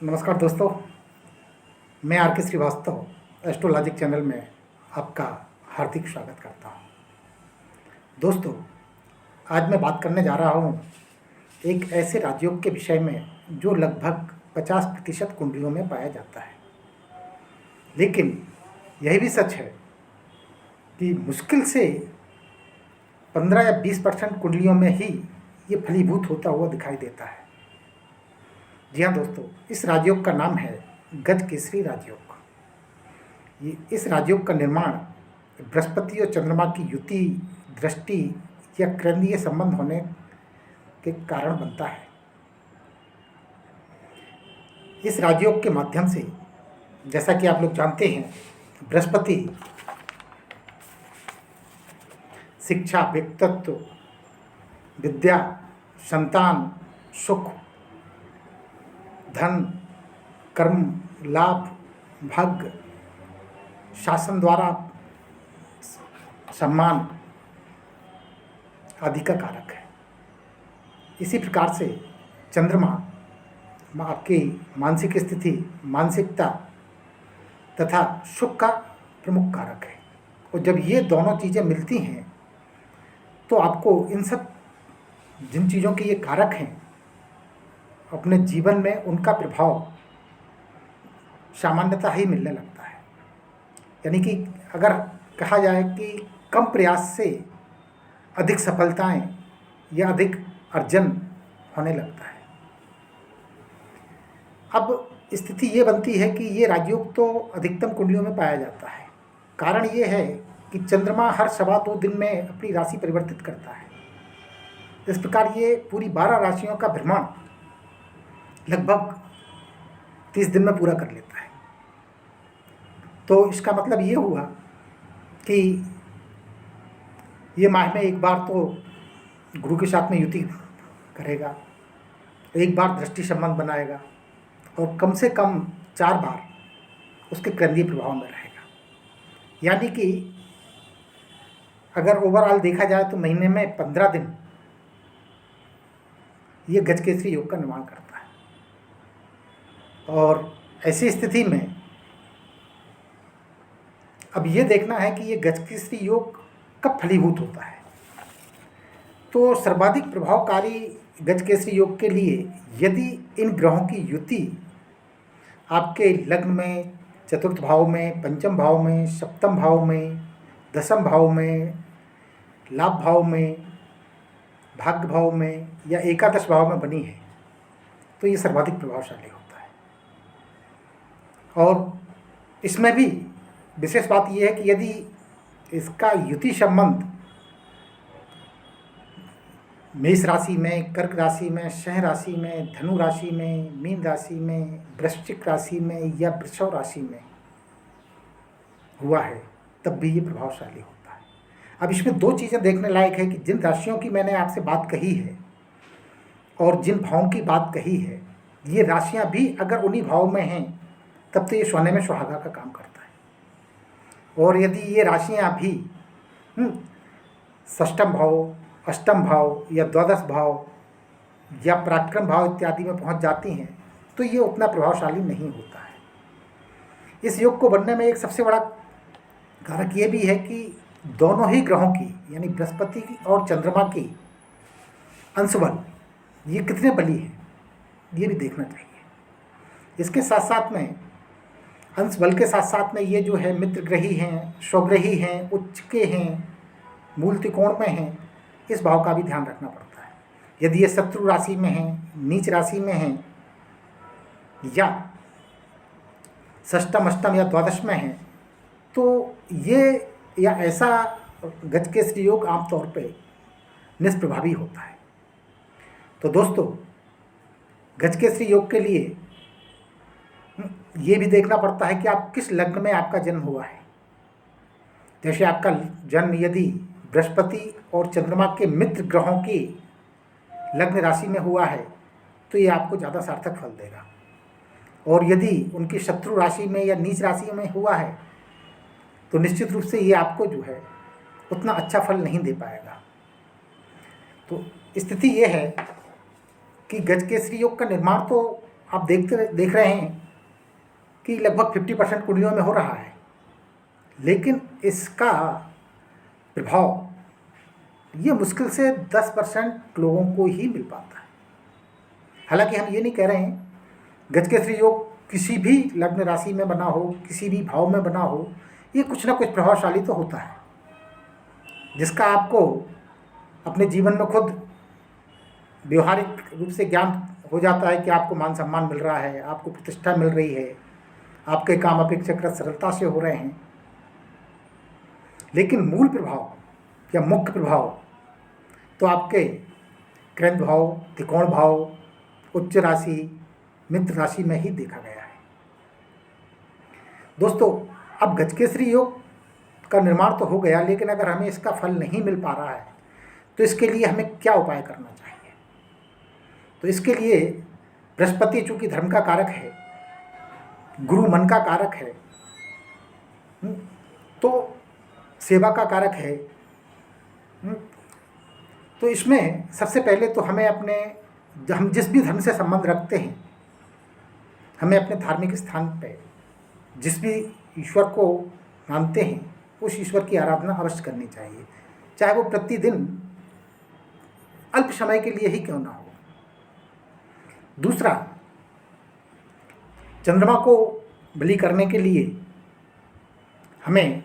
नमस्कार दोस्तों, मैं आर के श्रीवास्तव एस्ट्रोलॉजिक चैनल में आपका हार्दिक स्वागत करता हूं। दोस्तों, आज मैं बात करने जा रहा हूं एक ऐसे राजयोग के विषय में जो लगभग 50% कुंडलियों में पाया जाता है। लेकिन यह भी सच है कि मुश्किल से 15 या 20% कुंडलियों में ही ये फलीभूत होता हुआ दिखाई देता है। जी हाँ दोस्तों, इस राजयोग का नाम है गजकेसरी राजयोग। इस राजयोग का निर्माण बृहस्पति और चंद्रमा की युति, दृष्टि या केंद्रीय संबंध होने के कारण बनता है। इस राजयोग के माध्यम से, जैसा कि आप लोग जानते हैं, बृहस्पति शिक्षा, व्यक्तित्व, विद्या, संतान, सुख, धन, कर्म, लाभ, भाग्य, शासन द्वारा सम्मान आदि का कारक है। इसी प्रकार से चंद्रमा आपकी मानसिक स्थिति, मानसिकता तथा सुख का प्रमुख कारक है। और जब ये दोनों चीज़ें मिलती हैं तो आपको इन सब जिन चीज़ों के ये कारक हैं, अपने जीवन में उनका प्रभाव सामान्यतः ही मिलने लगता है। यानी कि अगर कहा जाए कि कम प्रयास से अधिक सफलताएं या अधिक अर्जन होने लगता है। अब स्थिति ये बनती है कि ये राजयोग तो अधिकतम कुंडलियों में पाया जाता है। कारण ये है कि चंद्रमा हर 2.25 दिन में अपनी राशि परिवर्तित करता है। इस प्रकार ये पूरी 12 राशियों का भ्रमण लगभग 30 दिन में पूरा कर लेता है। तो इसका मतलब ये हुआ कि ये माह में एक बार तो गुरु के साथ में युति करेगा, एक बार दृष्टि संबंध बनाएगा और कम से कम 4 बार उसके केंद्रीय प्रभाव में रहेगा। यानी कि अगर ओवरऑल देखा जाए तो महीने में 15 दिन ये गजकेसरी योग का निर्माण करता है। और ऐसी स्थिति में अब ये देखना है कि ये गजकेसरी योग कब फलीभूत होता है। तो सर्वाधिक प्रभावकारी गजकेसरी योग के लिए यदि इन ग्रहों की युति आपके लग्न में, चतुर्थ भाव में, पंचम भाव में, सप्तम भाव में, दसम भाव में, लाभ भाव में, भाग्य भाव में या एकादश भाव में बनी है तो ये सर्वाधिक प्रभावशाली होता है। और इसमें भी विशेष बात यह है कि यदि इसका युति संबंध मेष राशि में, कर्क राशि में, सिंह राशि में, धनु राशि में, मीन राशि में, वृश्चिक राशि में या वृषभ राशि में हुआ है तब भी ये प्रभावशाली होता है। अब इसमें 2 चीज़ें देखने लायक है कि जिन राशियों की मैंने आपसे बात कही है और जिन भावों की बात कही है, ये राशियां भी अगर उन्हीं भाव में हैं तब तो ये सोने में सुहागा का काम करता है। और यदि ये राशियां भी षष्ठम भाव, अष्टम भाव या द्वादश भाव या पराक्रम भाव इत्यादि में पहुंच जाती हैं तो ये उतना प्रभावशाली नहीं होता है। इस योग को बनने में एक सबसे बड़ा कारक ये भी है कि दोनों ही ग्रहों की, यानी बृहस्पति की और चंद्रमा की अंशबल ये कितने बली हैं ये भी देखना चाहिए। इसके साथ साथ में अंश बल के साथ साथ में ये जो है मित्र ग्रही हैं, स्वग्रही हैं, उच्च के हैं, मूल त्रिकोण में हैं, इस भाव का भी ध्यान रखना पड़ता है। यदि ये शत्रु राशि में हैं, नीच राशि में हैं या षष्टम, अष्टम या द्वादश में हैं तो ये या ऐसा गजकेसरी योग आमतौर पे निष्प्रभावी होता है। तो दोस्तों, गजकेसरी योग के लिए ये भी देखना पड़ता है कि आप किस लग्न में आपका जन्म हुआ है। जैसे आपका जन्म यदि बृहस्पति और चंद्रमा के मित्र ग्रहों की लग्न राशि में हुआ है तो ये आपको ज़्यादा सार्थक फल देगा। और यदि उनकी शत्रु राशि में या नीच राशि में हुआ है तो निश्चित रूप से ये आपको जो है उतना अच्छा फल नहीं दे पाएगा। तो स्थिति ये है कि गजकेसरी योग का निर्माण तो आप देख रहे हैं कि लगभग 50% कुंडलियों में हो रहा है, लेकिन इसका प्रभाव ये मुश्किल से 10% लोगों को ही मिल पाता है। हालांकि हम ये नहीं कह रहे हैं गजकेसरी योग किसी भी लग्न राशि में बना हो, किसी भी भाव में बना हो, ये कुछ ना कुछ प्रभावशाली तो होता है, जिसका आपको अपने जीवन में खुद व्यवहारिक रूप से ज्ञान हो जाता है कि आपको मान सम्मान मिल रहा है, आपको प्रतिष्ठा मिल रही है, आपके काम अपेक्षाकृत सरलता से हो रहे हैं। लेकिन मूल प्रभाव या मुख्य प्रभाव तो आपके केंद्र भाव, त्रिकोण भाव, उच्च राशि, मित्र राशि में ही देखा गया है। दोस्तों, अब गजकेसरी योग का निर्माण तो हो गया, लेकिन अगर हमें इसका फल नहीं मिल पा रहा है तो इसके लिए हमें क्या उपाय करना चाहिए? तो इसके लिए बृहस्पति चूंकि धर्म का कारक है, गुरु मन का कारक है, तो सेवा का कारक है, तो इसमें सबसे पहले तो हमें हम जिस भी धर्म से संबंध रखते हैं, हमें अपने धार्मिक स्थान पे जिस भी ईश्वर को मानते हैं उस ईश्वर की आराधना अवश्य करनी चाहिए, चाहे वो प्रतिदिन अल्प समय के लिए ही क्यों ना हो। दूसरा, चंद्रमा को बलि करने के लिए हमें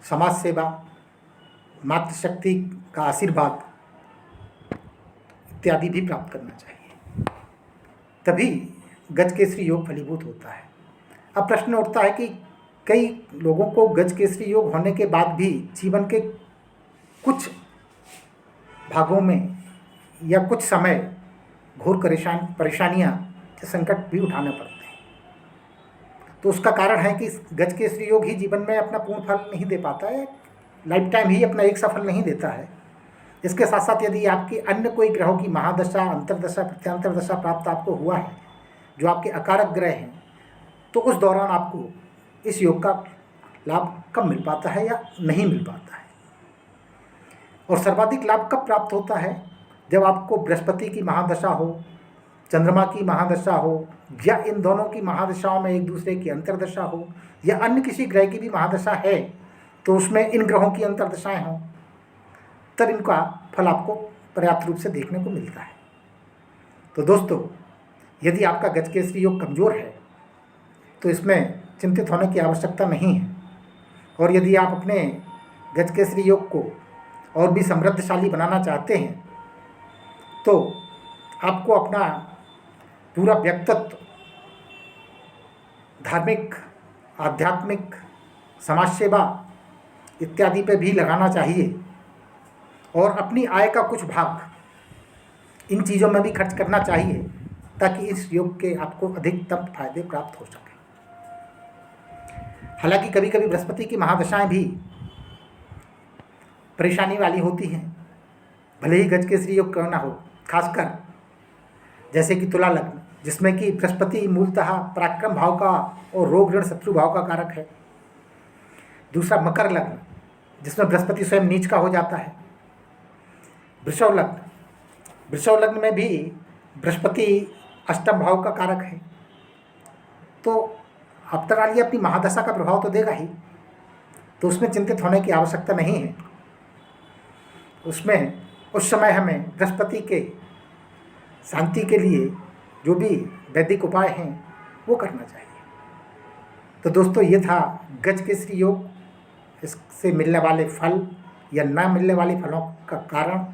समाज सेवा, मातृशक्ति का आशीर्वाद इत्यादि भी प्राप्त करना चाहिए, तभी गजकेसरी योग फलीभूत होता है। अब प्रश्न उठता है कि कई लोगों को गजकेसरी योग होने के बाद भी जीवन के कुछ भागों में या कुछ समय घोर परेशानियां या संकट भी उठाने पड़ते हैं। तो उसका कारण है कि गजकेसरी योग ही जीवन में अपना पूर्ण फल नहीं दे पाता है, लाइफ टाइम ही अपना एक सफल नहीं देता है। इसके साथ साथ यदि आपकी अन्य कोई ग्रहों की महादशा, अंतर्दशा, प्रत्यांतर दशा प्राप्त आपको हुआ है, जो आपके अकारक ग्रह हैं, तो उस दौरान आपको इस योग का लाभ कब मिल पाता है या नहीं मिल पाता है। और सर्वाधिक लाभ कब प्राप्त होता है? जब आपको बृहस्पति की महादशा हो, चंद्रमा की महादशा हो, या इन दोनों की महादशाओं में एक दूसरे की अंतर्दशा हो, या अन्य किसी ग्रह की भी महादशा है तो उसमें इन ग्रहों की अंतर्दशाएं हों, तब इनका फल आपको पर्याप्त रूप से देखने को मिलता है। तो दोस्तों, यदि आपका गजकेसरी योग कमज़ोर है तो इसमें चिंतित होने की आवश्यकता नहीं है। और यदि आप अपने गजकेसरी योग को और भी समृद्धशाली बनाना चाहते हैं तो आपको अपना पूरा व्यक्तित्व धार्मिक, आध्यात्मिक, समाज सेवा इत्यादि पे भी लगाना चाहिए, और अपनी आय का कुछ भाग इन चीज़ों में भी खर्च करना चाहिए, ताकि इस योग के आपको अधिकतम फायदे प्राप्त हो सकें। हालांकि कभी कभी बृहस्पति की महादशाएं भी परेशानी वाली होती हैं, भले ही गजकेसरी योग क्यों ना हो। खासकर जैसे कि तुला लग्न, जिसमें कि बृहस्पति मूलतः पराक्रम भाव का और रोग ऋण शत्रु भाव का कारक है। दूसरा, मकर लग्न, जिसमें बृहस्पति स्वयं नीच का हो जाता है। वृषभ लग्न, वृषभ लग्न में भी बृहस्पति अष्टम भाव का कारक है। तो अवतराली अपनी महादशा का प्रभाव तो देगा ही, तो उसमें चिंतित होने की आवश्यकता नहीं है। उसमें उस समय हमें बृहस्पति के शांति के लिए जो भी वैदिक उपाय हैं वो करना चाहिए। तो दोस्तों, ये था गजकेसरी योग, इससे मिलने वाले फल या ना मिलने वाले फलों का कारण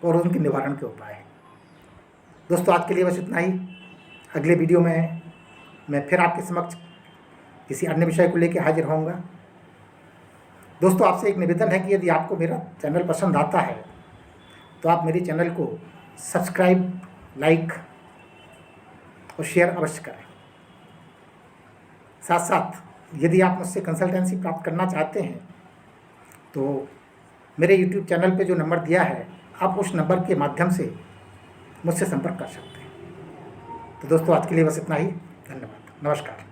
और उनके निवारण के उपाय। दोस्तों, आज के लिए बस इतना ही। अगले वीडियो में मैं फिर आपके समक्ष किसी अन्य विषय को लेकर हाजिर होऊंगा। दोस्तों, आपसे एक निवेदन है कि यदि आपको मेरा चैनल पसंद आता है तो आप मेरे चैनल को सब्सक्राइब, लाइक और शेयर अवश्य करें। साथ साथ यदि आप मुझसे कंसल्टेंसी प्राप्त करना चाहते हैं तो मेरे YouTube चैनल पे जो नंबर दिया है, आप उस नंबर के माध्यम से मुझसे संपर्क कर सकते हैं। तो दोस्तों, आज के लिए बस इतना ही। धन्यवाद। नमस्कार।